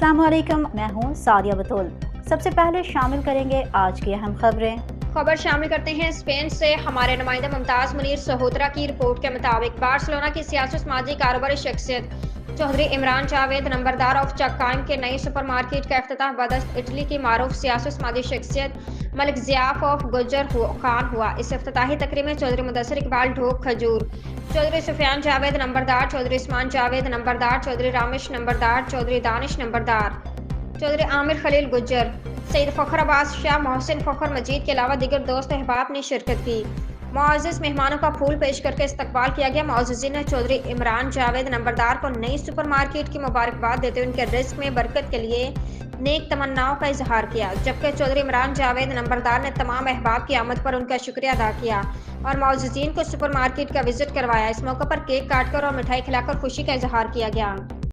अस्सलाम वालेकुम, मैं हूँ सादिया बतूल। सबसे पहले शामिल करेंगे आज की अहम खबरें। खबर शामिल करते हैं स्पेन से। हमारे नुमाइंदा मुमताज मुनीर सहोत्रा की रिपोर्ट के मुताबिक बार्सिलोना की सियासी समाजी कारोबारी शख्सियत चौधरी इमरान जावेद नंबरदार ऑफ चक्काइम के नई सुपरमार्केट का इफ्तिताह बदस्त इटली की मारूफ सियासी समाजी शख्सियत मलिक ज़ियाफ ऑफ गुज्जर खान हुआ। इस इफ्तिताही तकरीब में चौधरी मुदस्सिर इकबाल ढोक खजूर, चौधरी सुफियान जावेद नंबरदार, चौधरी उस्मान जावेद नंबरदार, चौधरी रामिश नंबरदार, चौधरी दानिश नंबरदार, चौधरी आमिर खलील गुज्जर, सईद फ़खर अब्बास शाह, मोहसिन फ़खर मजीद के अलावा दीगर दोस्त अहबाब ने शिरकत की। मुअज़्ज़ज़ मेहमानों का फूल पेश करके इस्तकबाल किया गया। मुअज़्ज़ज़ीन ने चौधरी इमरान जावेद नंबरदार को नई सुपरमार्केट की मुबारकबाद देते हुए उनके रिज़्क़ में बरकत के लिए नेक तमन्नाओं का इजहार किया, जबकि चौधरी इमरान जावेद नंबरदार ने तमाम अहबाब की आमद पर उनका शुक्रिया अदा किया और मुअज़्ज़ज़ीन को सुपरमार्केट का विजिट करवाया। इस मौके पर केक काटकर और मिठाई खिलाकर खुशी का इजहार किया गया।